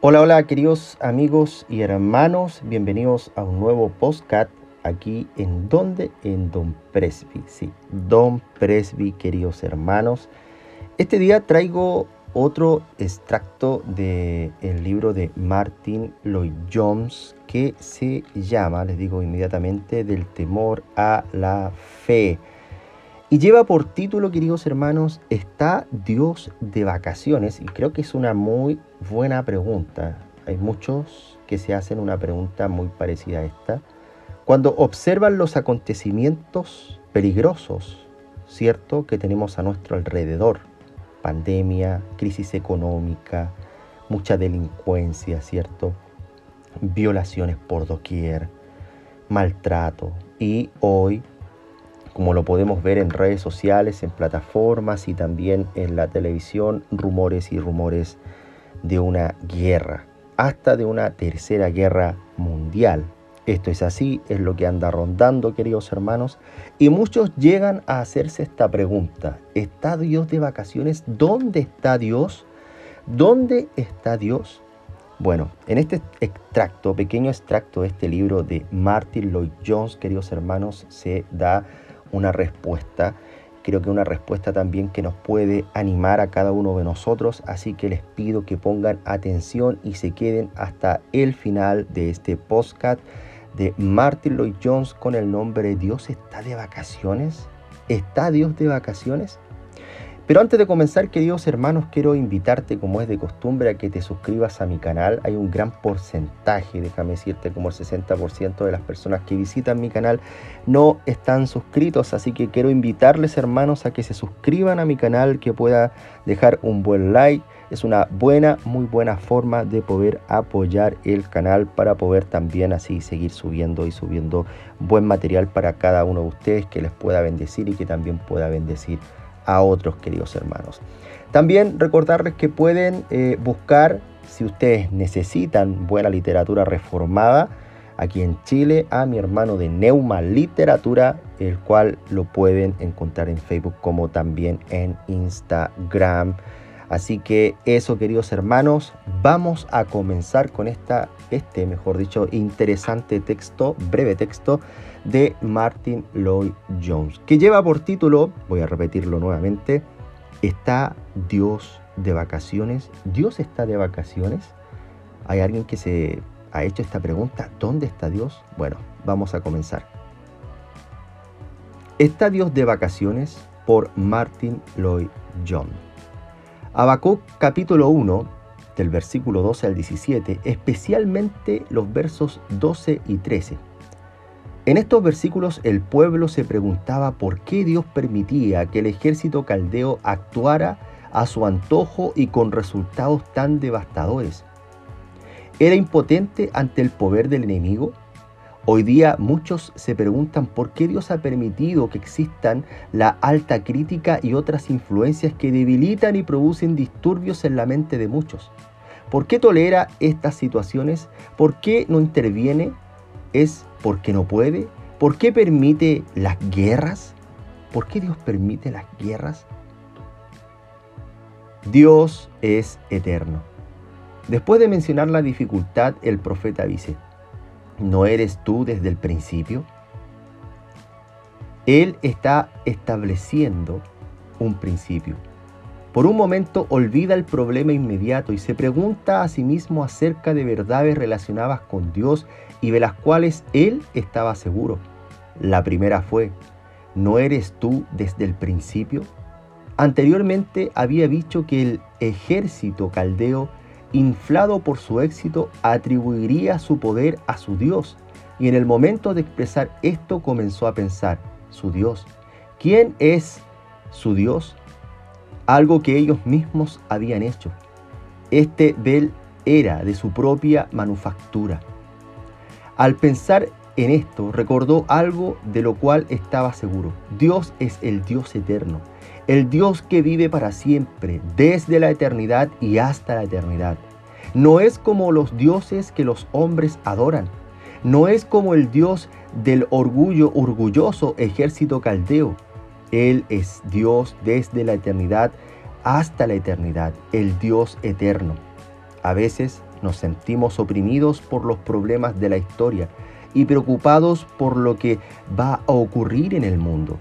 Hola, hola, queridos amigos y hermanos, bienvenidos a un nuevo podcast aquí en donde, en Don Presby, sí, Don Presby, queridos hermanos. Este día traigo otro extracto del libro de Martin Lloyd Jones que se llama, les digo inmediatamente, Del temor a la fe. Y lleva por título, queridos hermanos, ¿está Dios de vacaciones? Y creo que es una muy buena pregunta. Hay muchos que se hacen una pregunta muy parecida a esta. Cuando observan los acontecimientos peligrosos, ¿cierto?, que tenemos a nuestro alrededor. Pandemia, crisis económica, mucha delincuencia, ¿cierto? Violaciones por doquier, maltrato. Y hoy, como lo podemos ver en redes sociales, en plataformas y también en la televisión, rumores y rumores de una guerra, hasta de una tercera guerra mundial. Esto es así, es lo que anda rondando, queridos hermanos, y muchos llegan a hacerse esta pregunta: ¿está Dios de vacaciones? ¿Dónde está Dios? ¿Dónde está Dios? Bueno, en este extracto, pequeño extracto de este libro de Martin Lloyd Jones, queridos hermanos, se da una respuesta. Creo que una respuesta también que nos puede animar a cada uno de nosotros, así que les pido que pongan atención y se queden hasta el final de este podcast de Martin Lloyd Jones con el nombre ¿Dios está de vacaciones? ¿Está Dios de vacaciones? Pero antes de comenzar, queridos hermanos, quiero invitarte, como es de costumbre, a que te suscribas a mi canal. Hay un gran porcentaje, déjame decirte, como el 60% de las personas que visitan mi canal no están suscritos. Así que quiero invitarles, hermanos, a que se suscriban a mi canal, que pueda dejar un buen like. Es una buena, muy buena forma de poder apoyar el canal para poder también así seguir subiendo y subiendo buen material para cada uno de ustedes que les pueda bendecir y que también pueda bendecir a otros, queridos hermanos. También recordarles que pueden buscar, si ustedes necesitan buena literatura reformada, aquí en Chile, a mi hermano de Neuma Literatura, el cual lo pueden encontrar en Facebook como también en Instagram. Así que eso, queridos hermanos, vamos a comenzar con mejor dicho, interesante texto, breve texto de Martin Lloyd Jones, que lleva por título, voy a repetirlo nuevamente: ¿está Dios de vacaciones? ¿Dios está de vacaciones? ¿Hay alguien que se ha hecho esta pregunta? ¿Dónde está Dios? Bueno, vamos a comenzar. ¿Está Dios de vacaciones? Por Martin Lloyd Jones. Habacuc capítulo 1, del versículo 12 al 17, especialmente los versos 12 y 13. En estos versículos el pueblo se preguntaba por qué Dios permitía que el ejército caldeo actuara a su antojo y con resultados tan devastadores. ¿Era impotente ante el poder del enemigo? Hoy día muchos se preguntan por qué Dios ha permitido que existan la alta crítica y otras influencias que debilitan y producen disturbios en la mente de muchos. ¿Por qué tolera estas situaciones? ¿Por qué no interviene? ¿Es porque no puede? ¿Por qué permite las guerras? ¿Por qué Dios permite las guerras? Dios es eterno. Después de mencionar la dificultad, el profeta dice: ¿no eres tú desde el principio? Él está estableciendo un principio. Por un momento olvida el problema inmediato y se pregunta a sí mismo acerca de verdades relacionadas con Dios y de las cuales él estaba seguro. La primera fue: ¿no eres tú desde el principio? Anteriormente había dicho que el ejército caldeo, inflado por su éxito, atribuiría su poder a su Dios, y en el momento de expresar esto comenzó a pensar: su Dios. ¿Quién es su Dios? Algo que ellos mismos habían hecho. Este Bel era de su propia manufactura. Al pensar en esto, recordó algo de lo cual estaba seguro: Dios es el Dios eterno, el Dios que vive para siempre, desde la eternidad y hasta la eternidad. No es como los dioses que los hombres adoran. No es como el Dios del orgulloso ejército caldeo. Él es Dios desde la eternidad hasta la eternidad, el Dios eterno. A veces Nos sentimos oprimidos por los problemas de la historia y preocupados por lo que va a ocurrir en el mundo.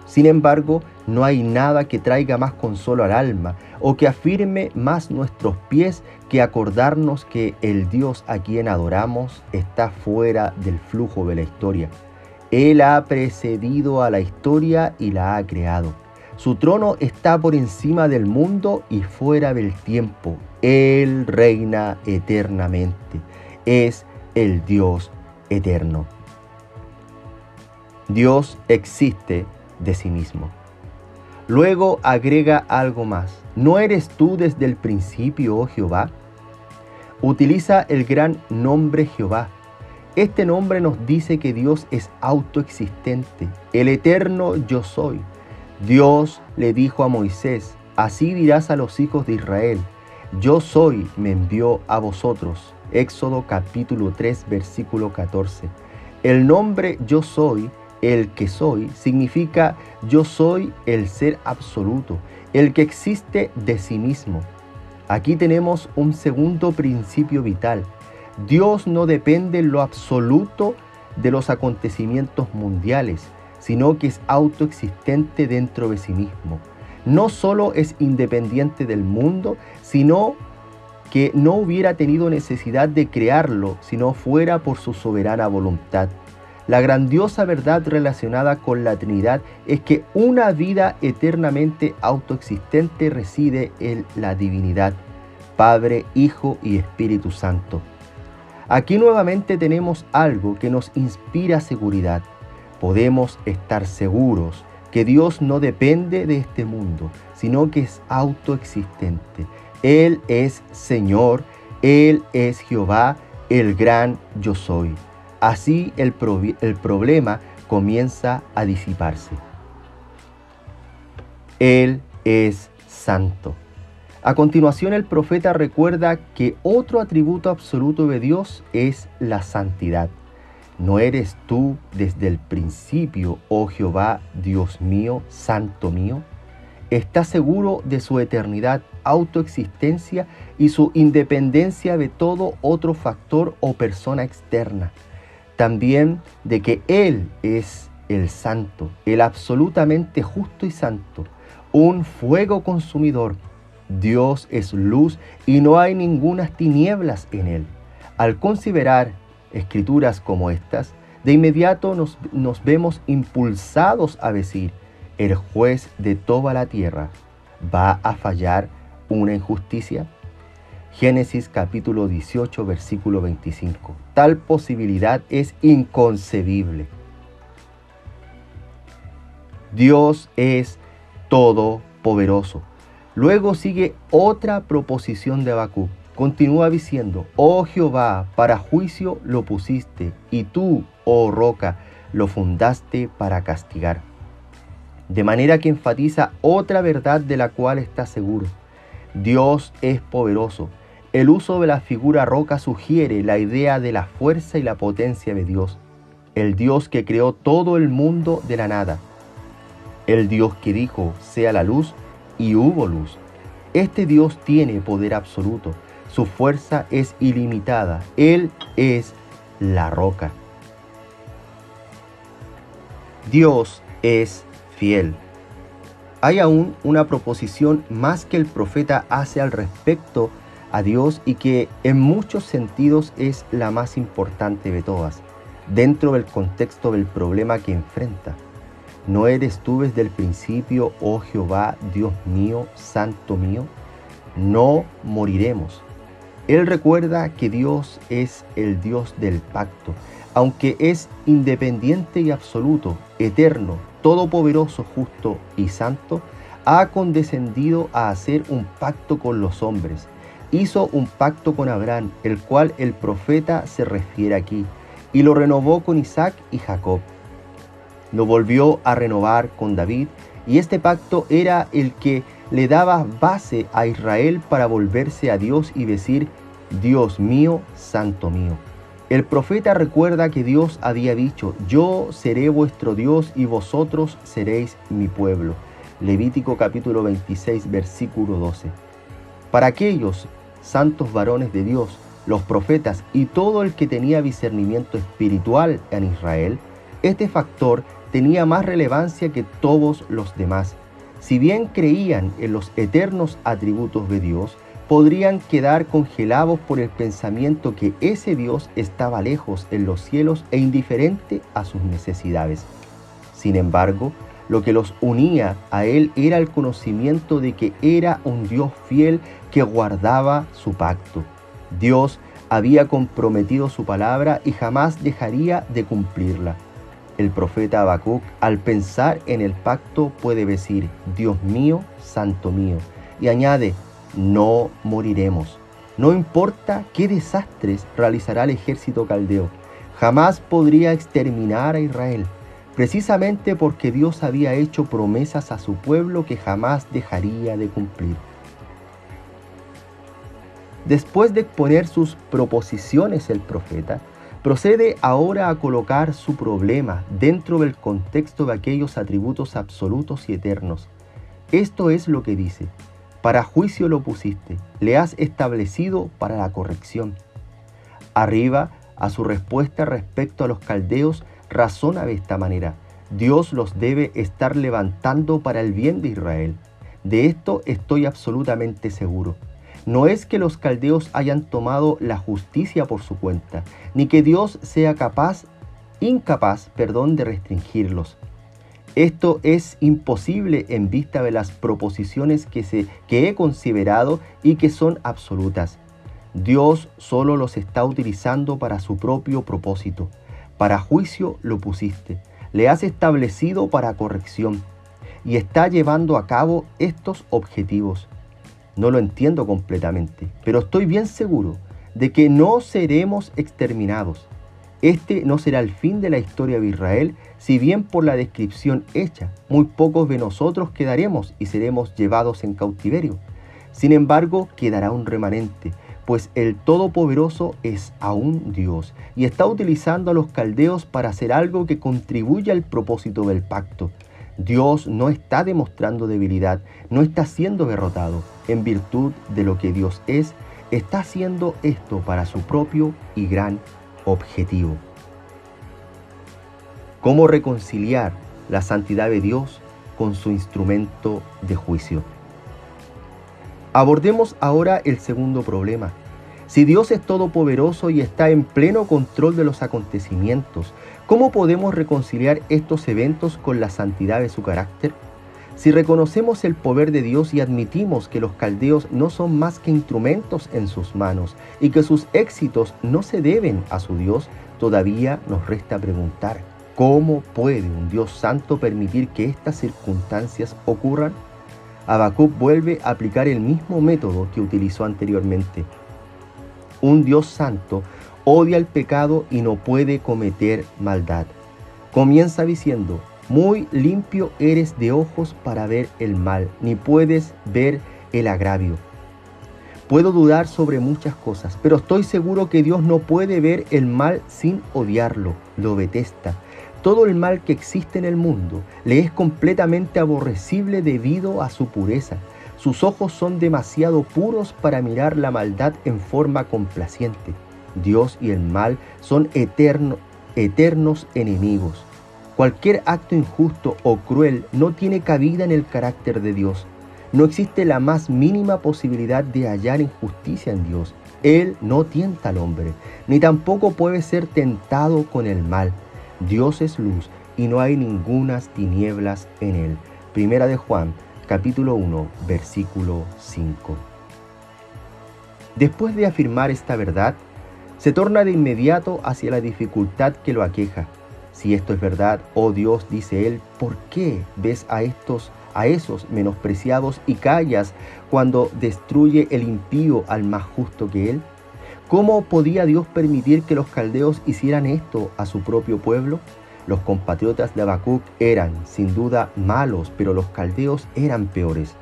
Sin embargo, no hay nada que traiga más consuelo al alma o que afirme más nuestros pies que acordarnos que el Dios a quien adoramos está fuera del flujo de la historia. Él ha precedido a la historia y la ha creado. Su trono está por encima del mundo y fuera del tiempo. Él reina eternamente. Es el Dios eterno. Dios existe de sí mismo. Luego agrega algo más. ¿No eres tú desde el principio, oh Jehová? Utiliza el gran nombre Jehová. Este nombre nos dice que Dios es autoexistente, el eterno yo soy. Dios le dijo a Moisés, así dirás a los hijos de Israel, yo soy, me envió a vosotros. Éxodo capítulo 3, versículo 14. El nombre yo soy, el que soy, significa yo soy el ser absoluto, el que existe de sí mismo. Aquí tenemos un segundo principio vital. Dios no depende en lo absoluto de los acontecimientos mundiales, sino que es autoexistente dentro de sí mismo. No solo es independiente del mundo, sino que no hubiera tenido necesidad de crearlo si no fuera por su soberana voluntad. La grandiosa verdad relacionada con la Trinidad es que una vida eternamente autoexistente reside en la divinidad, Padre, Hijo y Espíritu Santo. Aquí nuevamente tenemos algo que nos inspira seguridad. Podemos estar seguros que Dios no depende de este mundo, sino que es autoexistente. Él es Señor, Él es Jehová, el gran yo soy. Así el problema comienza a disiparse. Él es santo. A continuación, el profeta recuerda que otro atributo absoluto de Dios es la santidad. ¿No eres tú desde el principio, oh Jehová, Dios mío, santo mío? Está seguro de su eternidad, autoexistencia y su independencia de todo otro factor o persona externa. También de que Él es el santo, el absolutamente justo y santo, un fuego consumidor. Dios es luz y no hay ninguna tinieblas en Él. Al considerar escrituras como estas, de inmediato nos vemos impulsados a decir, el juez de toda la tierra va a fallar una injusticia. Génesis capítulo 18, versículo 25. Tal posibilidad es inconcebible. Dios es todopoderoso. Luego sigue otra proposición de Habacuc. Continúa diciendo, oh Jehová, para juicio lo pusiste, y tú, oh roca, lo fundaste para castigar. De manera que enfatiza otra verdad de la cual está seguro. Dios es poderoso. El uso de la figura roca sugiere la idea de la fuerza y la potencia de Dios. El Dios que creó todo el mundo de la nada. El Dios que dijo, sea la luz, y hubo luz. Este Dios tiene poder absoluto. Su fuerza es ilimitada. Él es la roca. Dios es fiel. Hay aún una proposición más que el profeta hace al respecto a Dios y que en muchos sentidos es la más importante de todas, dentro del contexto del problema que enfrenta. ¿No eres tú desde el principio, oh Jehová, Dios mío, santo mío? No moriremos. Él recuerda que Dios es el Dios del pacto, aunque es independiente y absoluto, eterno, todopoderoso, justo y santo, ha condescendido a hacer un pacto con los hombres. Hizo un pacto con Abraham, el cual el profeta se refiere aquí, y lo renovó con Isaac y Jacob. Lo volvió a renovar con David, y este pacto era el que le daba base a Israel para volverse a Dios y decir, Dios mío, santo mío. El profeta recuerda que Dios había dicho, yo seré vuestro Dios y vosotros seréis mi pueblo. Levítico capítulo 26, versículo 12. Para aquellos santos varones de Dios, los profetas y todo el que tenía discernimiento espiritual en Israel, este factor tenía más relevancia que todos los demás. Si bien creían en los eternos atributos de Dios, podrían quedar congelados por el pensamiento que ese Dios estaba lejos en los cielos e indiferente a sus necesidades. Sin embargo, lo que los unía a Él era el conocimiento de que era un Dios fiel que guardaba su pacto. Dios había comprometido su palabra y jamás dejaría de cumplirla. El profeta Habacuc, al pensar en el pacto, puede decir: Dios mío, santo mío, y añade: no moriremos. No importa qué desastres realizará el ejército caldeo, jamás podría exterminar a Israel, precisamente porque Dios había hecho promesas a su pueblo que jamás dejaría de cumplir. Después de exponer sus proposiciones, el profeta procede ahora a colocar su problema dentro del contexto de aquellos atributos absolutos y eternos. Esto es lo que dice: para juicio lo pusiste, le has establecido para la corrección. Arriba, a su respuesta respecto a los caldeos, razona de esta manera: Dios los debe estar levantando para el bien de Israel. De esto estoy absolutamente seguro. No es que los caldeos hayan tomado la justicia por su cuenta, ni que Dios sea incapaz de restringirlos. Esto es imposible en vista de las proposiciones que he considerado y que son absolutas. Dios solo los está utilizando para su propio propósito. Para juicio lo pusiste, le has establecido para corrección, y está llevando a cabo estos objetivos. No lo entiendo completamente, pero estoy bien seguro de que no seremos exterminados. Este no será el fin de la historia de Israel, si bien por la descripción hecha, muy pocos de nosotros quedaremos y seremos llevados en cautiverio. Sin embargo, quedará un remanente, pues el Todopoderoso es aún Dios y está utilizando a los caldeos para hacer algo que contribuya al propósito del pacto. Dios no está demostrando debilidad, no está siendo derrotado. En virtud de lo que Dios es, está haciendo esto para su propio y gran objetivo. ¿Cómo reconciliar la santidad de Dios con su instrumento de juicio? Abordemos ahora el segundo problema. Si Dios es todopoderoso y está en pleno control de los acontecimientos, ¿cómo podemos reconciliar estos eventos con la santidad de su carácter? Si reconocemos el poder de Dios y admitimos que los caldeos no son más que instrumentos en sus manos y que sus éxitos no se deben a su Dios, todavía nos resta preguntar: ¿cómo puede un Dios santo permitir que estas circunstancias ocurran? Habacuc vuelve a aplicar el mismo método que utilizó anteriormente. Un Dios santo odia el pecado y no puede cometer maldad. Comienza diciendo: muy limpio eres de ojos para ver el mal, ni puedes ver el agravio. Puedo dudar sobre muchas cosas, pero estoy seguro que Dios no puede ver el mal sin odiarlo, lo detesta. Todo el mal que existe en el mundo le es completamente aborrecible debido a su pureza. Sus ojos son demasiado puros para mirar la maldad en forma complaciente. Dios y el mal son eternos enemigos. Cualquier acto injusto o cruel no tiene cabida en el carácter de Dios. No existe la más mínima posibilidad de hallar injusticia en Dios. Él no tienta al hombre, ni tampoco puede ser tentado con el mal. Dios es luz y no hay ningunas tinieblas en él. Primera de Juan, capítulo 1, versículo 5. Después de afirmar esta verdad, se torna de inmediato hacia la dificultad que lo aqueja. Si esto es verdad, oh Dios, dice él, ¿por qué ves a esos menospreciados y callas cuando destruye el impío al más justo que él? ¿Cómo podía Dios permitir que los caldeos hicieran esto a su propio pueblo? Los compatriotas de Habacuc eran, sin duda, malos, pero los caldeos eran peores.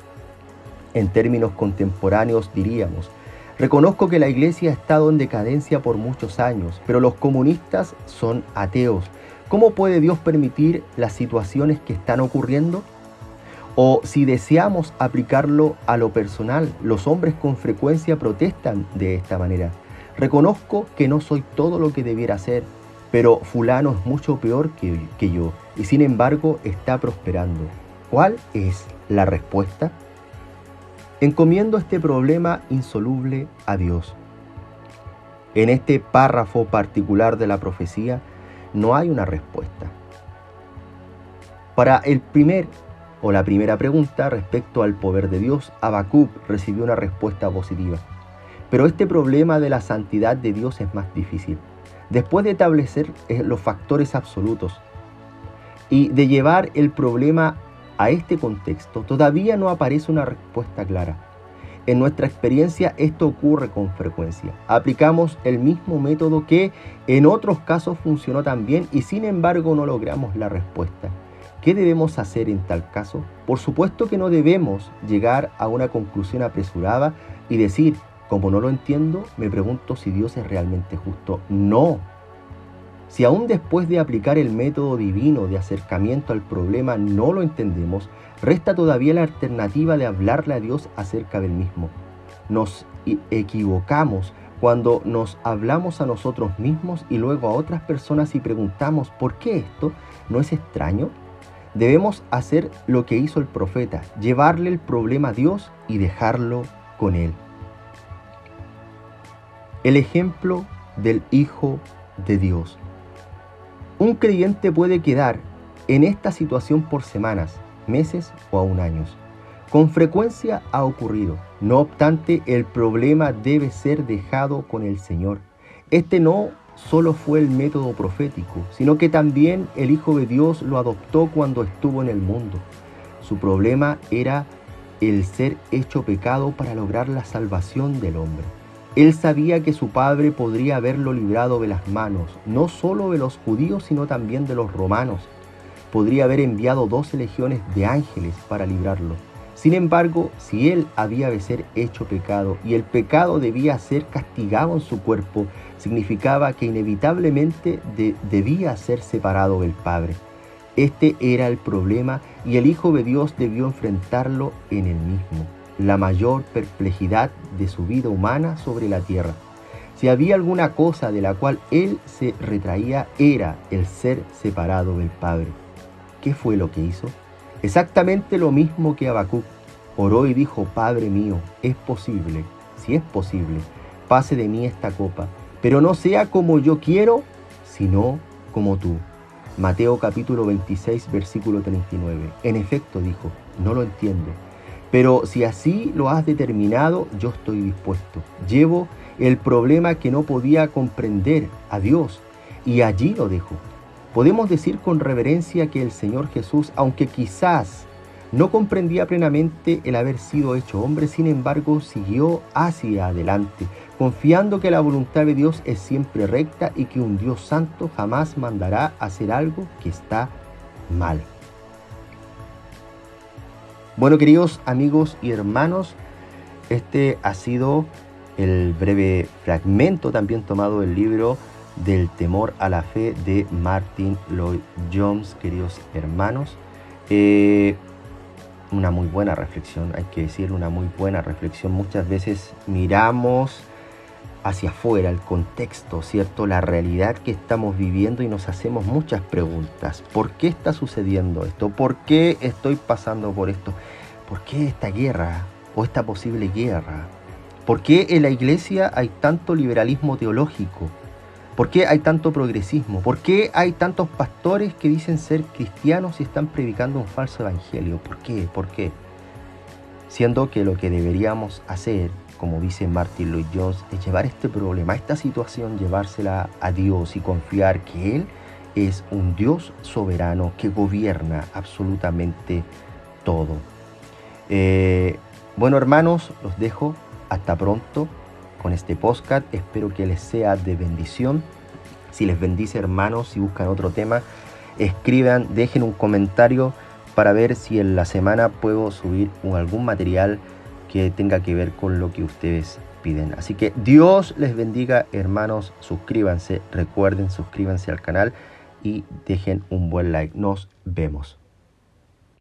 En términos contemporáneos diríamos: reconozco que la iglesia ha estado en decadencia por muchos años, pero los comunistas son ateos. ¿Cómo puede Dios permitir las situaciones que están ocurriendo? O si deseamos aplicarlo a lo personal, los hombres con frecuencia protestan de esta manera: Reconozco que no soy todo lo que debiera ser, pero fulano es mucho peor que yo y sin embargo está prosperando. ¿Cuál es la respuesta? Encomiendo este problema insoluble a Dios. En este párrafo particular de la profecía no hay una respuesta. Para la primera pregunta respecto al poder de Dios, Habacuc recibió una respuesta positiva. Pero este problema de la santidad de Dios es más difícil. Después de establecer los factores absolutos y de llevar el problema a este contexto, todavía no aparece una respuesta clara. En nuestra experiencia esto ocurre con frecuencia. Aplicamos el mismo método que en otros casos funcionó también y sin embargo no logramos la respuesta. ¿Qué debemos hacer en tal caso? Por supuesto que no debemos llegar a una conclusión apresurada y decir, como no lo entiendo, me pregunto si Dios es realmente justo. No. Si aún después de aplicar el método divino de acercamiento al problema no lo entendemos, resta todavía la alternativa de hablarle a Dios acerca del mismo. Nos equivocamos cuando nos hablamos a nosotros mismos y luego a otras personas y preguntamos, ¿por qué esto? ¿No es extraño? Debemos hacer lo que hizo el profeta, llevarle el problema a Dios y dejarlo con Él. El ejemplo del Hijo de Dios. Un creyente puede quedar en esta situación por semanas, meses o aún años. Con frecuencia ha ocurrido. No obstante, el problema debe ser dejado con el Señor. Este no solo fue el método profético, sino que también el Hijo de Dios lo adoptó cuando estuvo en el mundo. Su problema era el ser hecho pecado para lograr la salvación del hombre. Él sabía que su Padre podría haberlo librado de las manos, no solo de los judíos, sino también de los romanos. Podría haber enviado 12 legiones de ángeles para librarlo. Sin embargo, si él había de ser hecho pecado y el pecado debía ser castigado en su cuerpo, significaba que inevitablemente debía ser separado del Padre. Este era el problema y el Hijo de Dios debió enfrentarlo en él mismo. La mayor perplejidad de su vida humana sobre la tierra. Si había alguna cosa de la cual él se retraía, era el ser separado del Padre. ¿Qué fue lo que hizo? Exactamente lo mismo que Habacuc. Oró y dijo, Padre mío, es posible, si es posible, pase de mí esta copa, pero no sea como yo quiero, sino como tú. Mateo capítulo 26, versículo 39. En efecto, dijo, no lo entiendo. Pero si así lo has determinado, yo estoy dispuesto. Llevo el problema que no podía comprender a Dios y allí lo dejo. Podemos decir con reverencia que el Señor Jesús, aunque quizás no comprendía plenamente el haber sido hecho hombre, sin embargo siguió hacia adelante, confiando que la voluntad de Dios es siempre recta y que un Dios santo jamás mandará hacer algo que está mal. Bueno, queridos amigos y hermanos, este ha sido el breve fragmento también tomado del libro del temor a la fe de Martyn Lloyd-Jones, queridos hermanos. Una muy buena reflexión, hay que decir, una muy buena reflexión. Muchas veces miramos hacia afuera el contexto, ¿cierto? La realidad que estamos viviendo y nos hacemos muchas preguntas. ¿Por qué está sucediendo esto? ¿Por qué estoy pasando por esto? ¿Por qué esta guerra o esta posible guerra? ¿Por qué en la iglesia hay tanto liberalismo teológico? ¿Por qué hay tanto progresismo? ¿Por qué hay tantos pastores que dicen ser cristianos y están predicando un falso evangelio? ¿Por qué? ¿Por qué? Siendo que lo que deberíamos hacer, como dice Martyn Lloyd-Jones, es llevar este problema, esta situación, llevársela a Dios y confiar que Él es un Dios soberano que gobierna absolutamente todo. Bueno, hermanos, los dejo. Hasta pronto con este podcast. Espero que les sea de bendición. Si les bendice, hermanos, si buscan otro tema, escriban, dejen un comentario para ver si en la semana puedo subir algún material que tenga que ver con lo que ustedes piden. Así que Dios les bendiga, hermanos. Suscríbanse, recuerden, suscríbanse al canal y dejen un buen like. Nos vemos.